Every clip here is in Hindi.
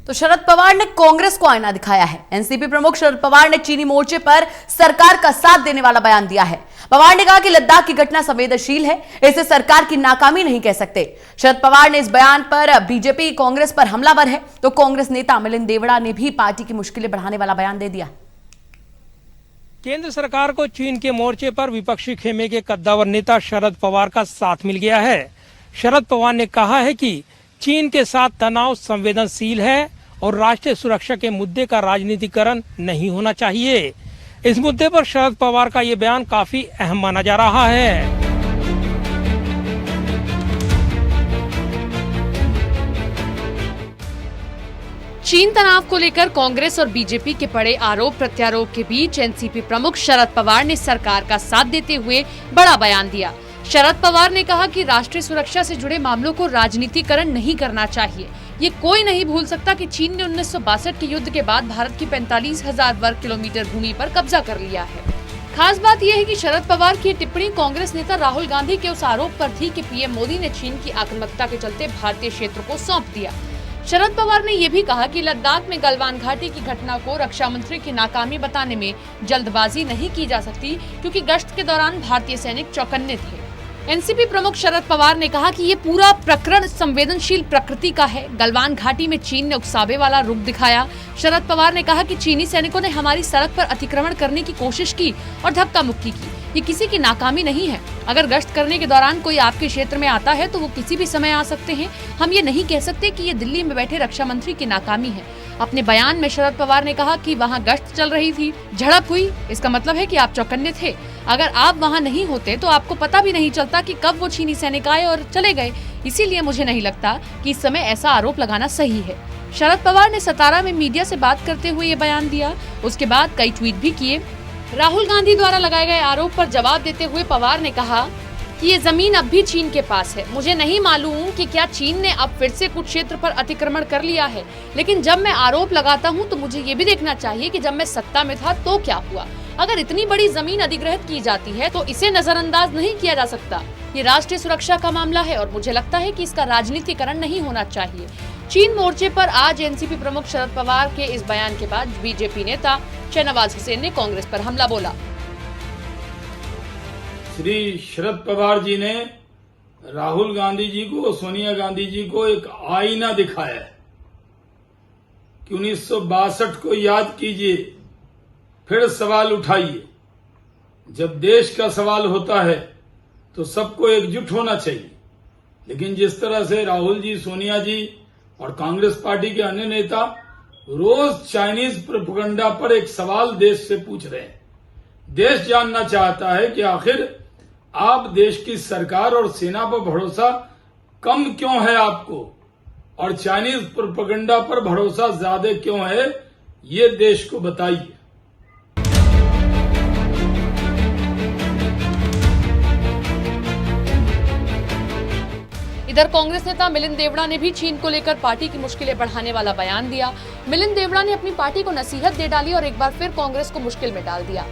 तो शरद पवार ने कांग्रेस को आईना दिखाया है। एनसीपी प्रमुख शरद पवार ने चीनी मोर्चे पर सरकार का साथ देने वाला बयान दिया है। पवार ने कहा कि लद्दाख की घटना संवेदनशील है, इसे सरकार की नाकामी नहीं कह सकते। शरद पवार ने इस बयान पर बीजेपी कांग्रेस पर हमलावर है, तो कांग्रेस नेता मिलिंद देवड़ा ने भी पार्टी की मुश्किलें बढ़ाने वाला बयान दे दिया। केंद्र सरकार को चीन के मोर्चे पर विपक्षी खेमे के कद्दावर नेता शरद पवार का साथ मिल गया है। शरद पवार ने कहा है कि चीन के साथ तनाव संवेदनशील है और राष्ट्रीय सुरक्षा के मुद्दे का राजनीतिकरण नहीं होना चाहिए। इस मुद्दे पर शरद पवार का ये बयान काफी अहम माना जा रहा है। चीन तनाव को लेकर कांग्रेस और बीजेपी के बड़े आरोप प्रत्यारोप के बीच एनसीपी प्रमुख शरद पवार ने सरकार का साथ देते हुए बड़ा बयान दिया। शरद पवार ने कहा कि राष्ट्रीय सुरक्षा से जुड़े मामलों को राजनीतिकरण नहीं करना चाहिए। ये कोई नहीं भूल सकता कि चीन ने 1962 के युद्ध के बाद भारत की 45,000 वर्ग किलोमीटर भूमि पर कब्जा कर लिया है। खास बात यह है कि शरद पवार की टिप्पणी कांग्रेस नेता राहुल गांधी के उस आरोप पर थी कि पीएम मोदी ने चीन की आक्रामकता के चलते भारतीय क्षेत्र को सौंप दिया। शरद पवार ने यह भी कहा कि लद्दाख में गलवान घाटी की घटना को रक्षा मंत्री की नाकामी बताने में जल्दबाजी नहीं की जा सकती, क्योंकि गश्त के दौरान भारतीय सैनिक चौकन्ने थे। एनसीपी प्रमुख शरद पवार ने कहा कि ये पूरा प्रकरण संवेदनशील प्रकृति का है। गलवान घाटी में चीन ने उकसावे वाला रुख दिखाया। शरद पवार ने कहा कि चीनी सैनिकों ने हमारी सड़क पर अतिक्रमण करने की कोशिश की और धक्का मुक्की की। ये किसी की नाकामी नहीं है। अगर गश्त करने के दौरान कोई आपके क्षेत्र में आता है तो वो किसी भी समय आ सकते हैं। हम ये नहीं कह सकते कि ये दिल्ली में बैठे रक्षा मंत्री की नाकामी है। अपने बयान में शरद पवार ने कहा कि वहाँ गश्त चल रही थी, झड़प हुई, इसका मतलब है कि आप चौकन्ने थे। अगर आप वहाँ नहीं होते तो आपको पता भी नहीं चलता कि कब वो चीनी सैनिक आए और चले गए। इसीलिए मुझे नहीं लगता कि इस समय ऐसा आरोप लगाना सही है। शरद पवार ने सतारा में मीडिया से बात करते हुए ये बयान दिया। उसके बाद कई ट्वीट भी किए। राहुल गांधी द्वारा लगाए गए आरोप पर जवाब देते हुए पवार ने कहा कि ये जमीन अब भी चीन के पास है। मुझे नहीं मालूम कि क्या चीन ने अब फिर से कुछ क्षेत्र पर अतिक्रमण कर लिया है, लेकिन जब मैं आरोप लगाता हूं तो मुझे ये भी देखना चाहिए कि जब मैं सत्ता में था तो क्या हुआ। अगर इतनी बड़ी जमीन अधिग्रहित की जाती है तो इसे नजरअंदाज नहीं किया जा सकता। ये राष्ट्रीय सुरक्षा का मामला है और मुझे लगता है कि इसका राजनीतिकरण नहीं होना चाहिए। चीन मोर्चे पर आज एनसीपी प्रमुख शरद पवार के इस बयान के बाद बीजेपी नेता शहनवाज हुसैन ने कांग्रेस पर हमला बोला। श्री शरद पवार जी ने राहुल गांधी जी को, सोनिया गांधी जी को एक आईना दिखाया है कि 1962 को याद कीजिए, फिर सवाल उठाइए। जब देश का सवाल होता है तो सबको एकजुट होना चाहिए, लेकिन जिस तरह से राहुल जी, सोनिया जी और कांग्रेस पार्टी के अन्य नेता रोज चाइनीज प्रोपेगेंडा पर एक सवाल देश से पूछ रहे हैं। देश जानना चाहता है कि आखिर आप देश की सरकार और सेना पर भरोसा कम क्यों है आपको, और चाइनीज प्रोपेगेंडा पर भरोसा ज्यादा क्यों है, ये देश को बताइए। इधर कांग्रेस नेता मिलिंद देवड़ा ने भी चीन को लेकर पार्टी की मुश्किलें बढ़ाने वाला बयान दिया। मिलिंद देवड़ा ने अपनी पार्टी को नसीहत दे डाली और एक बार फिर कांग्रेस को मुश्किल में डाल दिया।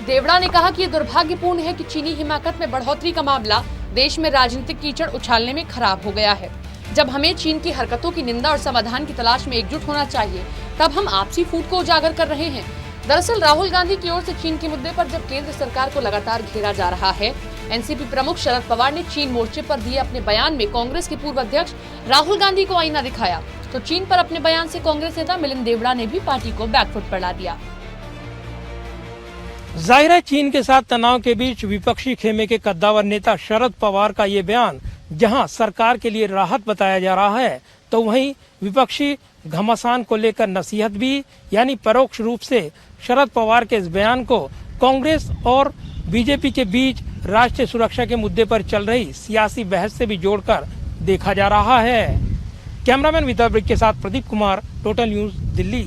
देवड़ा ने कहा कि ये दुर्भाग्यपूर्ण है कि चीनी हिमाकत में बढ़ोतरी का मामला देश में राजनीतिक कीचड़ उछालने में खराब हो गया है। जब हमें चीन की हरकतों की निंदा और समाधान की तलाश में एकजुट होना चाहिए, तब हम आपसी फूट को उजागर कर रहे हैं। दरअसल राहुल गांधी की ओर से चीन के मुद्दे पर जब केंद्र सरकार को लगातार घेरा जा रहा है, एनसीपी प्रमुख शरद पवार ने चीन मोर्चे पर दिए अपने बयान में कांग्रेस के पूर्व अध्यक्ष राहुल गांधी को आईना दिखाया। तो चीन पर अपने बयान से कांग्रेस नेता मिलिंद देवड़ा ने भी पार्टी को बैकफुट पर ला दिया। जाहिर है, चीन के साथ तनाव के बीच विपक्षी खेमे के कद्दावर नेता शरद पवार का ये बयान जहां सरकार के लिए राहत बताया जा रहा है, तो वहीं विपक्षी घमासान को लेकर नसीहत भी, यानी परोक्ष रूप से शरद पवार के इस बयान को कांग्रेस और बीजेपी के बीच राष्ट्रीय सुरक्षा के मुद्दे पर चल रही सियासी बहस से भी जोड़कर देखा जा रहा है। कैमरामैन विदा ब्रिक के साथ प्रदीप कुमार, टोटल न्यूज, दिल्ली।